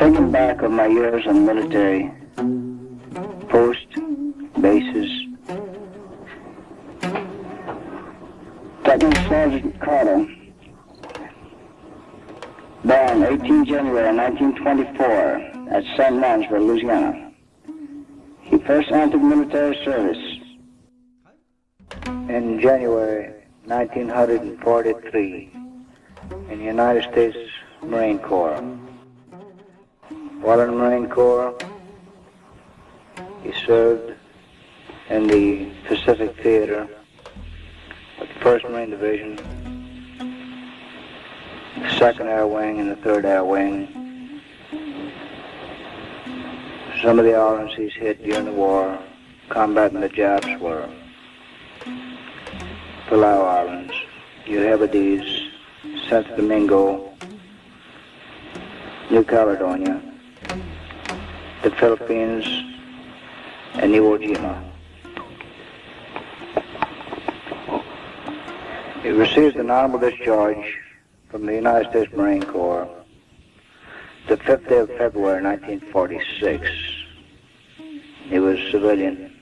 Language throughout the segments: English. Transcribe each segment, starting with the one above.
Thinking back on my years on military post, bases, Second Sergeant Carter, born 18 January 1924 at St. Mansburg, Louisiana. He first entered military service in January 1943 in the United States Marine Corps. While in the Marine Corps, he served in the Pacific Theater with the 1st Marine Division, the 2nd Air Wing, and the 3rd Air Wing. Some of the islands he's hit during the war, combating the Japs, were Palau Islands, New Hebrides, Santo Domingo, New Caledonia, the Philippines, and Iwo Jima. He received an honorable discharge from the United States Marine Corps the 5th day of February 1946. He was civilian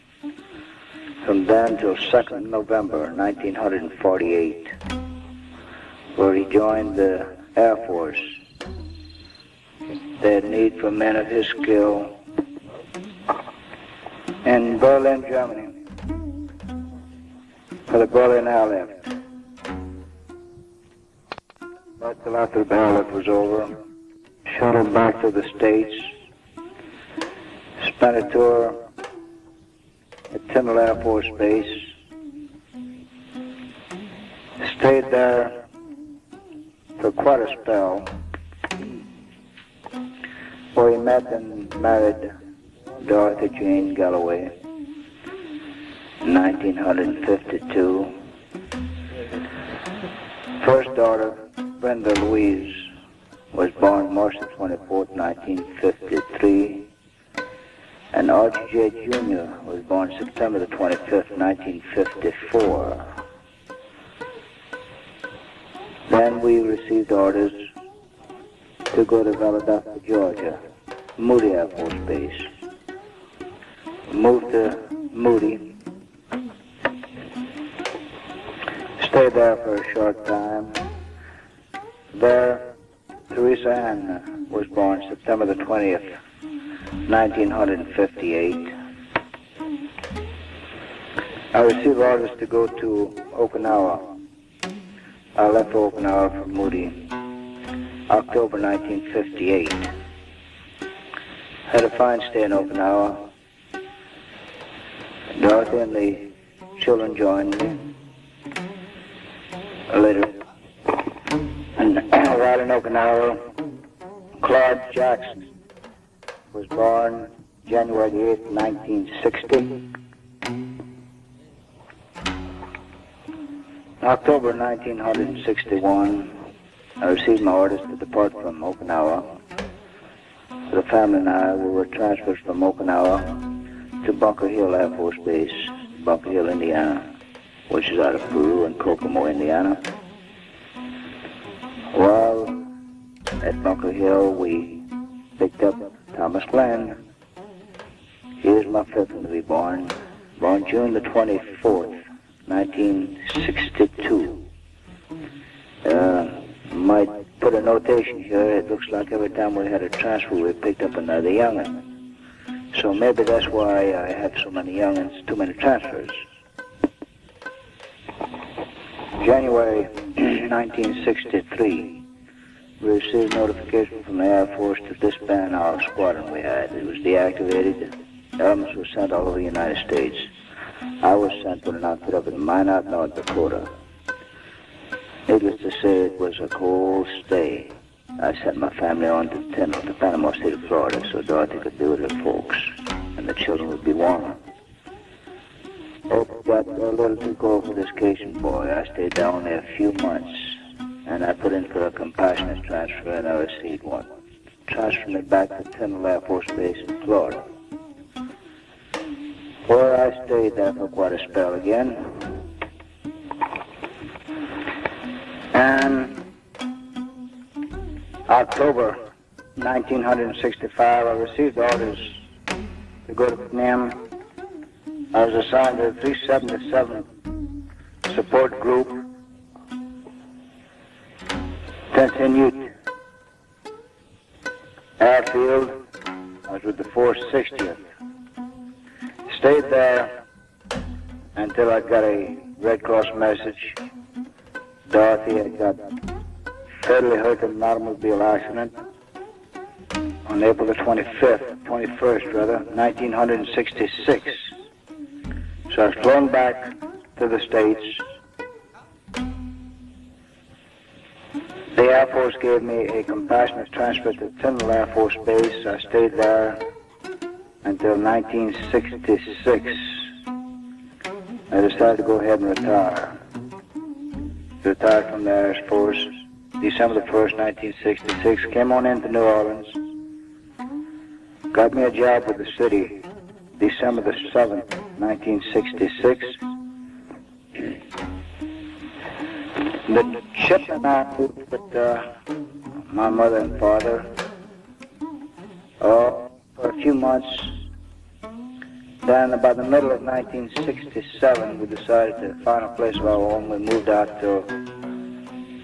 from then till 2nd November 1948, where he joined the Air Force. They had need for men of his skill in Berlin, Germany, for the Berlin airlift. But till after the airlift was over, shuttled back to the States, spent a tour at Tyndall Air Force Base, stayed there for quite a spell, where he met and married Dorothy Jane Galloway in 1952. First daughter, Brenda Louise, was born March 24, 1953, and Archie J. Jr. was born September the 25th, 1954. Then we received orders to go to Valdosta, Georgia, Moody Air Force Base. Moved to Moody, stayed there for a short time. There, Teresa Ann was born September the 20th, 1958. I received orders to go to Okinawa. I left Okinawa for Moody, October 1958. Had a fine stay in Okinawa. Dorothy and the children joined me later. And while in Okinawa, Claude Jackson was born January the 8th, 1960. In October 1961, I received my orders to depart from Okinawa. The family and I were transferred from Okinawa to Bunker Hill Air Force Base, Bunker Hill, Indiana, which is out of Peru, and Kokomo, Indiana. While at Bunker Hill, we picked up Thomas Glenn. He is my 5th one to be born June the 24th, 1962. Might put a notation here. It looks like every time we had a transfer, we picked up another young'un. So maybe that's why I have so many young'uns, too many transfers. January 1963, we received notification from the Air Force to disband our squadron we had. It was deactivated. Elements were sent all over the United States. I was sent with an outfit up in Minot, North Dakota. Needless to say, it was a cold stay. I sent my family on to Panama City, Florida, so Dorothy could be with her folks, and the children would be warmer. Hope got a little too cold for this Cajun boy. I stayed down there a few months, and I put in for a compassionate transfer, and I received one. Transferred me back to Tyndall Air Force Base in Florida, where I stayed there for quite a spell again. And October 1965, I received orders to go to Vietnam. I was assigned to the 377 support group, 10th Inuit Airfield. I was with the 460th. Stayed there until I got a Red Cross message. Dorothy had got fatally hurt in an automobile accident on April the 21st, 1966. So I was flown back to the States. The Air Force gave me a compassionate transfer to Tyndall Air Force Base. I stayed there until 1966. I decided to go ahead and retire. Retired from the Air Force December the 1st, 1966. Came on into New Orleans. Got me a job with the city December the 7th, 1966. The ship and I moved with my mother and father for a few months. Then about the middle of 1967, we decided to find a place of our own. We moved out to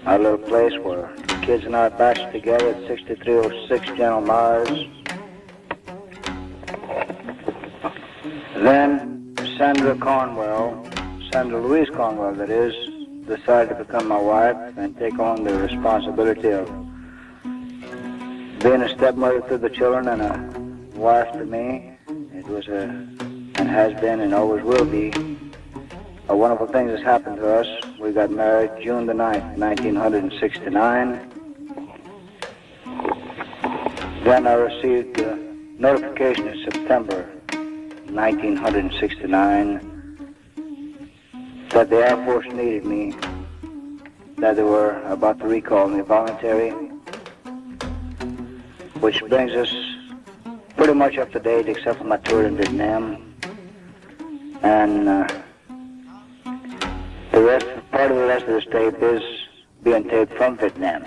our little place where the kids and I bashed together at 6306 General Mars. Then Sandra Louise Cornwell, that is, decided to become my wife and take on the responsibility of being a stepmother to the children and a wife to me. It was and has been and always will be a wonderful thing that's happened to us. We got married June the 9th, 1969. Then I received a notification in September 1969 that the Air Force needed me, that they were about to recall me voluntary, which brings us pretty much up to date except for my tour in Vietnam. And part of the rest of this tape is being taped from Vietnam.